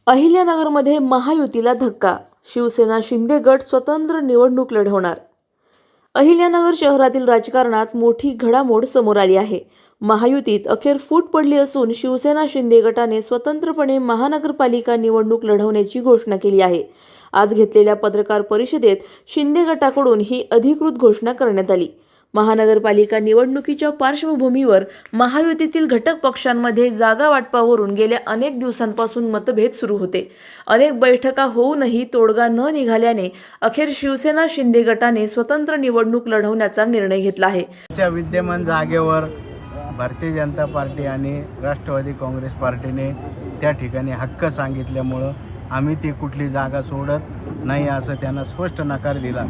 अहिल्यानगरमध्ये महायुतीला धक्का, शिवसेना शिंदे गट स्वतंत्र निवडणूक लढवणार। अहिल्यानगर शहरातील राजकारणात मोठी घडामोड समोर आली आहे। महायुतीत अखेर फूट पडली असून शिवसेना शिंदे गटाने स्वतंत्रपणे महानगरपालिका निवडणूक लढवण्याची घोषणा केली आहे। आज घेतलेल्या पत्रकार परिषदेत शिंदे गटाकडून ही अधिकृत घोषणा करण्यात आली। महानगरपालिका निवडणुकीच्या पार्श्वभूमीवर महायुतीतील घटक पक्षांमध्ये जागा वाटपावरून गेल्या अनेक दिवसांपासून मतभेद सुरू होते। अनेक बैठका होऊनही तोडगा न निघाल्याने अखेर शिवसेना शिंदे गटाने स्वतंत्र निवडणूक लढवण्याचा निर्णय घेतला आहे। विद्यमान जागेवर भारतीय जनता पार्टी आणि राष्ट्रवादी काँग्रेस पार्टीने त्या ठिकाणी हक्क सांगितल्यामुळे आम्ही ती कुठली जागा सोडत नाही असं त्यांना स्पष्ट नकार दिला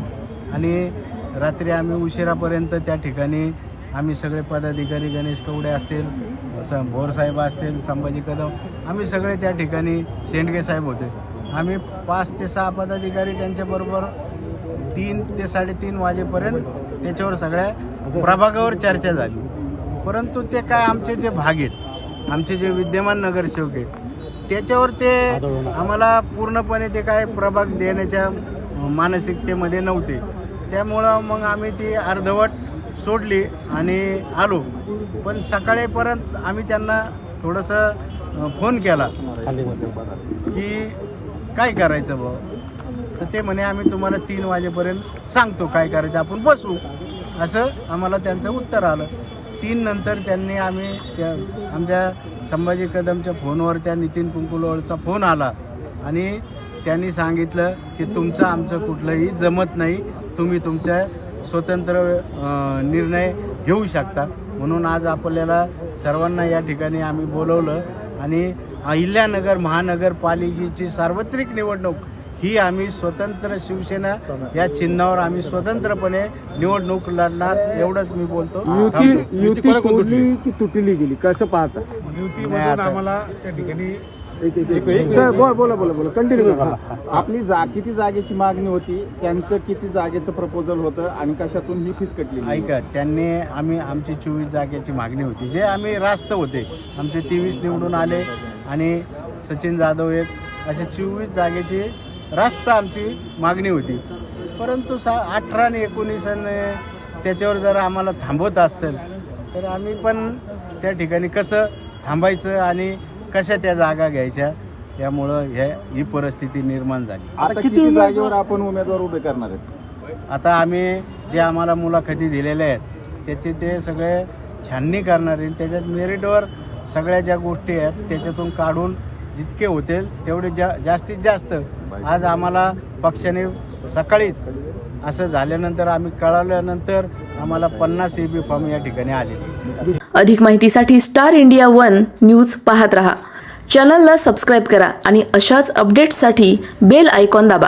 आणि रात्री आम्ही उशिरापर्यंत त्या ठिकाणी आम्ही सगळे पदाधिकारी, गणेश कवडे असतील, भोर साहेब असतील, संभाजी कदम, आम्ही सगळे त्या ठिकाणी, शेंडगे साहेब होते। आम्ही 5 ते 6 पदाधिकारी त्यांच्याबरोबर 3 ते 3:30 वाजेपर्यंत त्याच्यावर सगळ्या प्रभागावर चर्चा झाली। परंतु ते काय आमचे जे भाग आहेत, आमचे जे विद्यमान नगरसेवक आहेत, त्याच्यावर ते आम्हाला पूर्णपणे ते काय प्रभाग देण्याच्या मानसिकतेमध्ये नव्हते। त्यामुळं मग आम्ही ती अर्धवट सोडली आणि आलो। पण सकाळीपर्यंत आम्ही त्यांना थोडंसं फोन केला की काय करायचं भाऊ, तर ते म्हणे आम्ही तुम्हाला 3 वाजेपर्यंत सांगतो काय करायचं, आपण बसू, असं आम्हाला त्यांचं उत्तर आलं। 3 नंतर त्यांनी आमच्या संभाजी कदमच्या फोनवर त्या नितीन कुंकुलवळचा फोन आला आणि त्यांनी सांगितलं की तुमचं आमचं कुठलंही जमत नाही, तुम्ही तुमचा स्वतंत्र निर्णय घेऊ शकता। म्हणून आज आपल्याला सर्वांना या ठिकाणी आम्ही बोलवलं आणि अहिल्यानगर महानगरपालिकेची सार्वत्रिक निवडणूक ही आम्ही स्वतंत्र शिवसेना या चिन्हावर आम्ही स्वतंत्रपणे निवडणूक लढणार, एवढंच मी बोलतो। युती तोडली की तुटली गेली कसं पाहता? युतीमधून आम्हाला त्या ठिकाणी बोला कंटिन्यू करा। आपली किती जागेची मागणी होती, त्यांचं किती जागेचं प्रपोजल होतं आणि कशातून ही फीस कटली? ऐका, त्यांनी आमची 24 जागेची मागणी होती, जे आम्ही रास्त होते, आमचे 23 निवडून आले आणि सचिन जाधव एक, असे 24 जागेची रास्त आमची मागणी होती। परंतु 18 आणि 19 त्याच्यावर जर आम्हाला थांबवत असतील तर आम्ही पण त्या ठिकाणी कसं थांबायचं आणि कशा त्या जागा घ्यायच्या, त्यामुळं ही परिस्थिती निर्माण झाली। आता किती जागेवर आपण उमेदवार उभे करणार आहेत? आता आम्ही जे आम्हाला मुलाखती दिलेल्या आहेत त्याचे ते सगळे छाननी करणार आहे। त्याच्यात मेरिटवर सगळ्या ज्या गोष्टी आहेत त्याच्यातून काढून जितके होतील तेवढे जास्तीत जास्त आज आम्हाला पक्षाने सकाळीच असं झाल्यानंतर आम्ही कळवल्यानंतर आम्हाला 50 EB फॉर्म या ठिकाणी आलेले। अधिक माहितीसाठी स्टार इंडिया 1 न्यूज पाहत रहा। चॅनलला सबस्क्राईब करा आणि अशाच अपडेट्ससाठी बेल आयकॉन दाबा।